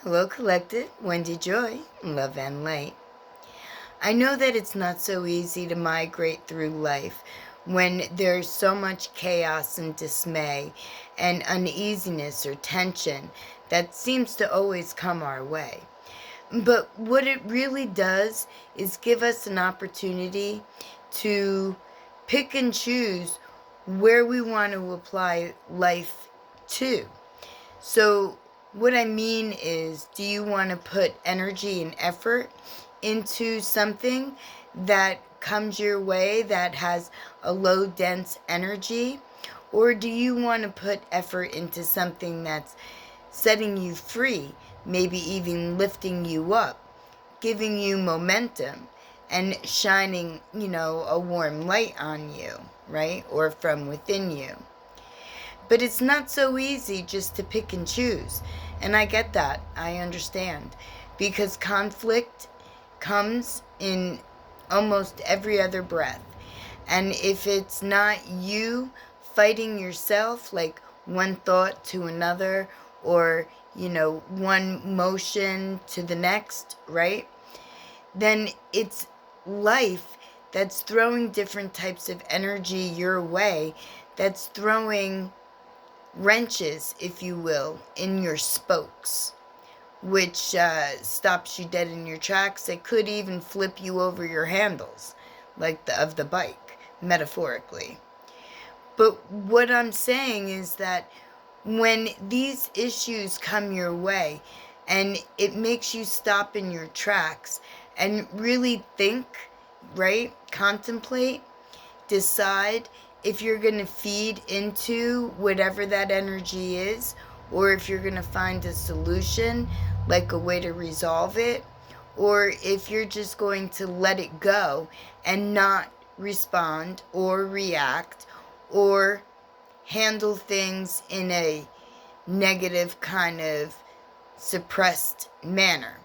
Hello, Collective. Wendy Joy, love and light. I know that it's not so easy to migrate through life when there's so much chaos and dismay and uneasiness or tension that seems to always come our way. But what it really does is give us an opportunity to pick and choose where we want to apply life to. So, what I mean is, do you want to put energy and effort into something that comes your way that has a low dense energy? Or do you want to put effort into something that's setting you free, maybe even lifting you up, giving you momentum, and shining, a warm light on you, right? Or from within you. But it's not so easy just to pick and choose. And I get that. I understand. Because conflict comes in almost every other breath. And if it's not you fighting yourself, like one thought to another, or, one motion to the next, right? Then it's life that's throwing different types of energy your way, that's throwing wrenches, if you will, in your spokes, which stops you dead in your tracks. It could even flip you over your handles, like of the bike, metaphorically. But what I'm saying is that when these issues come your way and it makes you stop in your tracks and really think, right? Contemplate, decide if you're going to feed into whatever that energy is, or if you're going to find a solution, like a way to resolve it, or if you're just going to let it go and not respond or react or handle things in a negative kind of suppressed manner.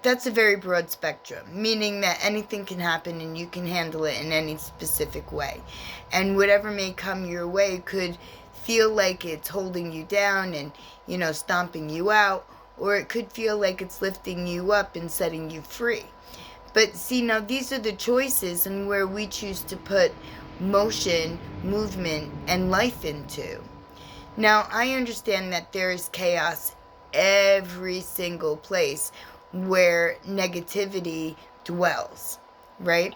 That's a very broad spectrum, meaning that anything can happen and you can handle it in any specific way. And whatever may come your way could feel like it's holding you down and, stomping you out, or it could feel like it's lifting you up and setting you free. But see, now these are the choices and where we choose to put motion, movement, and life into. Now, I understand that there is chaos every single place where negativity dwells, right?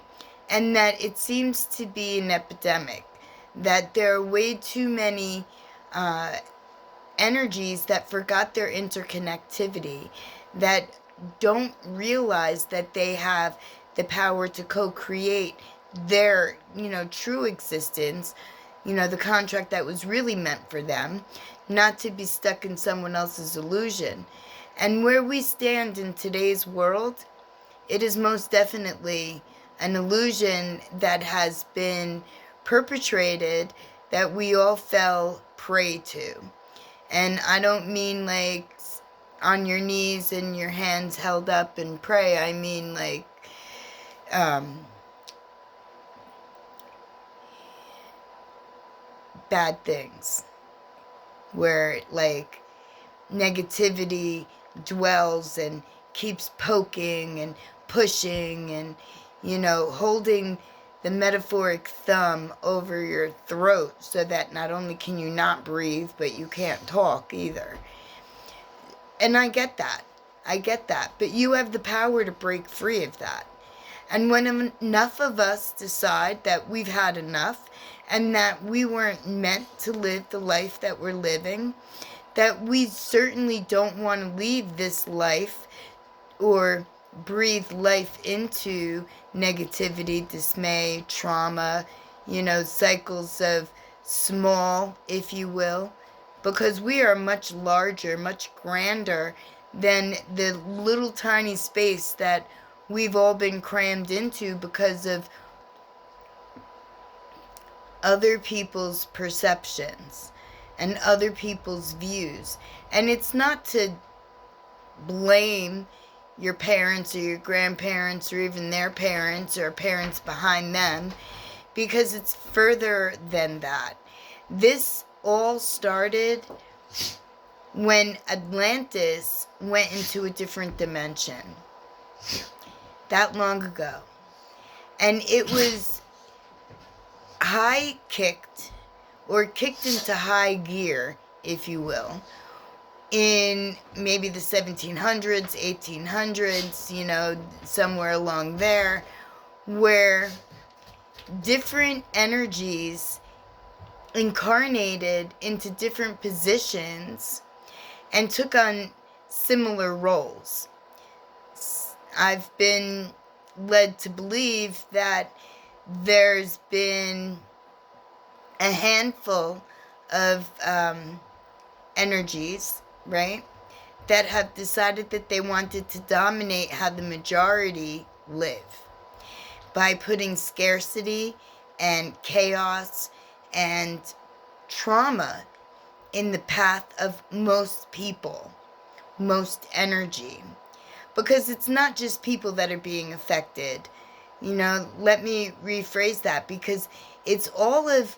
And that it seems to be an epidemic, that there are way too many energies that forgot their interconnectivity, that don't realize that they have the power to co-create their, true existence, the contract that was really meant for them, not to be stuck in someone else's illusion. And where we stand in today's world, it is most definitely an illusion that has been perpetrated that we all fell prey to. And I don't mean like on your knees and your hands held up and pray. I mean like bad things where like negativity dwells and keeps poking and pushing and, holding the metaphoric thumb over your throat so that not only can you not breathe, but you can't talk either. And I get that. But you have the power to break free of that. And when enough of us decide that we've had enough and that we weren't meant to live the life that we're living, that we certainly don't want to leave this life or breathe life into negativity, dismay, trauma, cycles of small, if you will, because we are much larger, much grander than the little tiny space that we've all been crammed into because of other people's perceptions and other people's views. And it's not to blame your parents or your grandparents or even their parents or parents behind them, because it's further than that. This all started when Atlantis went into a different dimension that long ago. And it was kicked into high gear, if you will, in maybe the 1700s, 1800s, you know, somewhere along there, where different energies incarnated into different positions and took on similar roles. I've been led to believe that there's been a handful of energies, right, that have decided that they wanted to dominate how the majority live by putting scarcity and chaos and trauma in the path of most people, most energy. Because it's not just people that are being affected. You know, let me rephrase that, because it's all of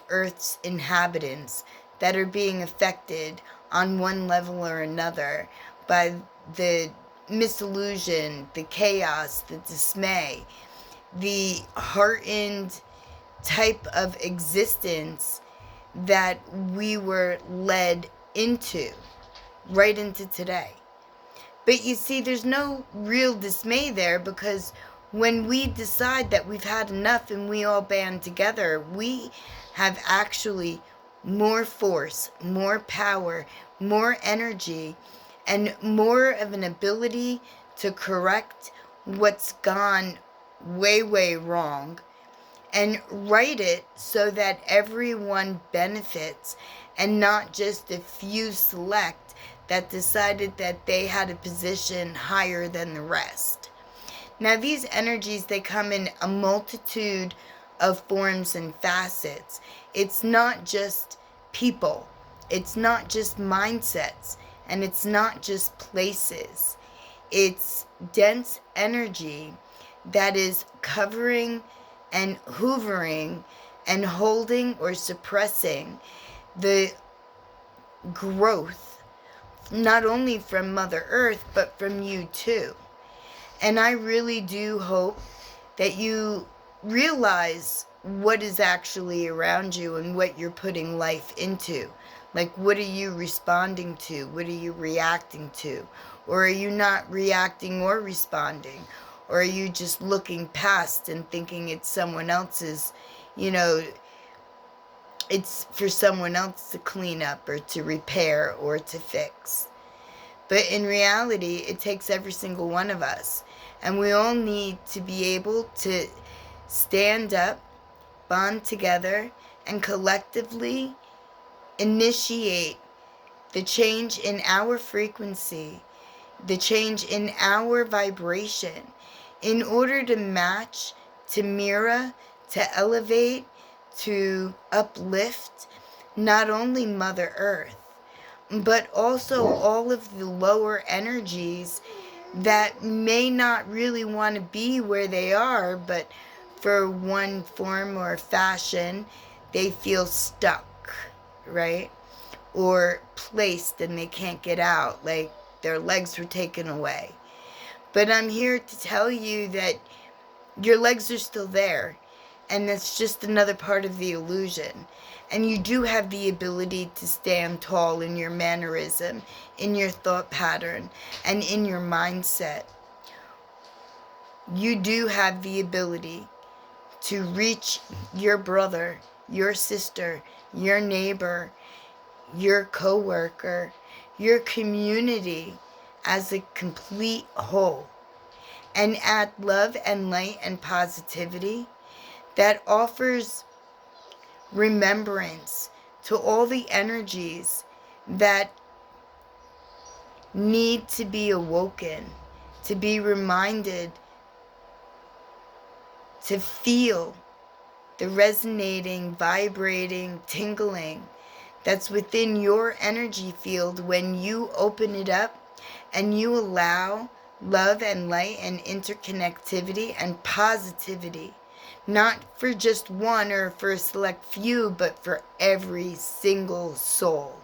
Earth's inhabitants that are being affected on one level or another by the misillusion, the chaos, the dismay, the heartened type of existence that we were led into, right into today. But you see, there's no real dismay there, because when we decide that we've had enough and we all band together, we have actually more force, more power, more energy, and more of an ability to correct what's gone way, way wrong and right it so that everyone benefits, and not just a few select that decided that they had a position higher than the rest. Now, these energies, they come in a multitude of forms and facets. It's not just people, it's not just mindsets, and it's not just places. It's dense energy that is covering and hoovering and holding or suppressing the growth, not only from Mother Earth, but from you too. And I really do hope that you realize what is actually around you and what you're putting life into. Like, what are you responding to? What are you reacting to? Or are you not reacting or responding? Or are you just looking past and thinking it's someone else's, you know, it's for someone else to clean up or to repair or to fix? But in reality, it takes every single one of us. And we all need to be able to stand up, bond together, and collectively initiate the change in our frequency, the change in our vibration, in order to match, to mirror, to elevate, to uplift not only Mother Earth, but also all of the lower energies that may not really want to be where they are, but for one form or fashion, they feel stuck, right? Or placed and they can't get out, like their legs were taken away. But I'm here to tell you that your legs are still there, and that's just another part of the illusion. And you do have the ability to stand tall in your mannerism, in your thought pattern, and in your mindset. You do have the ability to reach your brother, your sister, your neighbor, your coworker, your community as a complete whole, and add love and light and positivity that offers remembrance to all the energies that need to be awoken, to be reminded, to feel the resonating, vibrating, tingling that's within your energy field when you open it up and you allow love and light and interconnectivity and positivity, Not for just one or for a select few, but for every single soul.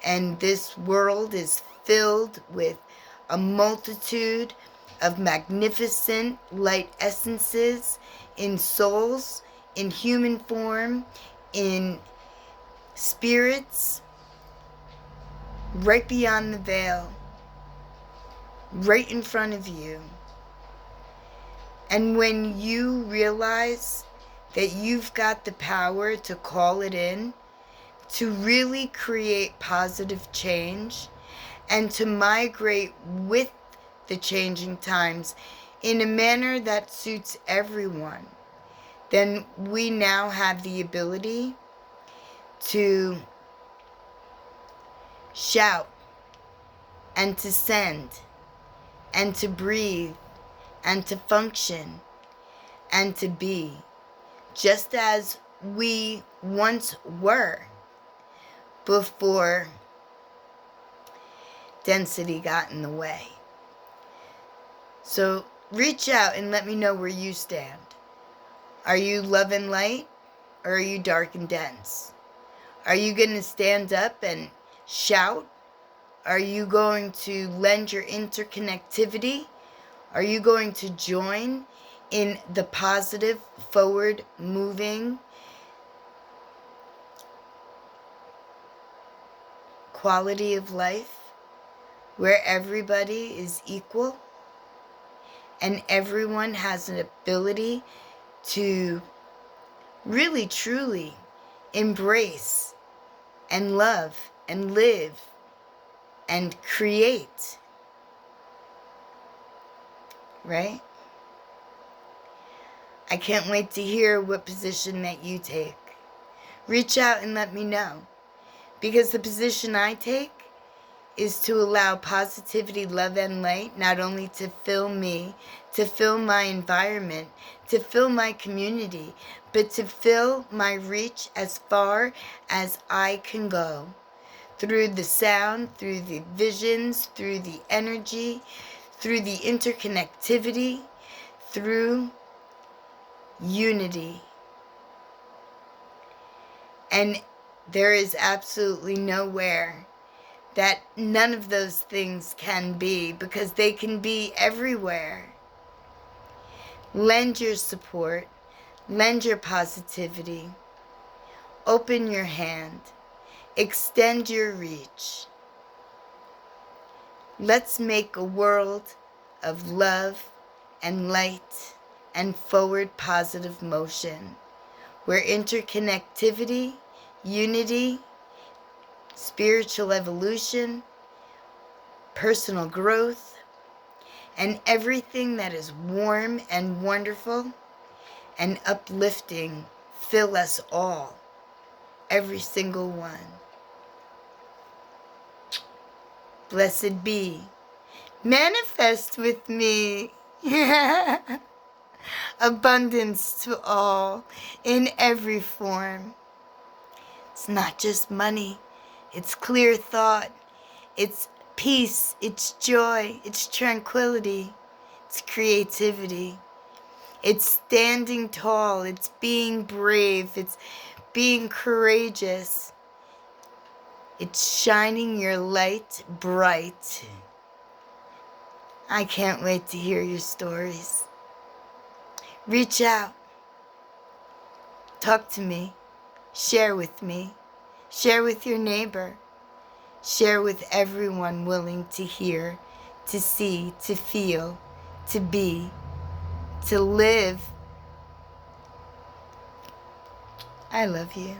And this world is filled with a multitude of magnificent light essences in souls, in human form, in spirits, right beyond the veil, right in front of you. And when you realize that you've got the power to call it in, to really create positive change, and to migrate with the changing times in a manner that suits everyone, then we now have the ability to shout and to send and to breathe and to function and to be just as we once were before density got in the way. So reach out and let me know where you stand. Are you love and light, or are you dark and dense? Are you going to stand up and shout? Are you going to lend your interconnectivity? Are you going to join in the positive, forward moving quality of life where everybody is equal and everyone has an ability to really truly embrace and love and live and create, right? I can't wait to hear what position that you take. Reach out and let me know, because the position I take is to allow positivity, love, and light not only to fill me, to fill my environment, to fill my community, but to fill my reach as far as I can go. Through the sound, through the visions, through the energy, through the interconnectivity, through unity. And there is absolutely nowhere that none of those things can be, because they can be everywhere. Lend your support, lend your positivity, open your hand, extend your reach. Let's make a world of love and light and forward positive motion, where interconnectivity, unity, spiritual evolution, personal growth, and everything that is warm and wonderful and uplifting fill us all, every single one. Blessed be. Manifest with me. Abundance to all in every form. It's not just money. It's clear thought. It's peace. It's joy. It's tranquility. It's creativity. It's standing tall. It's being brave. It's being courageous. It's shining your light bright. I can't wait to hear your stories. Reach out. Talk to me. Share with me. Share with your neighbor. Share with everyone willing to hear, to see, to feel, to be, to live. I love you.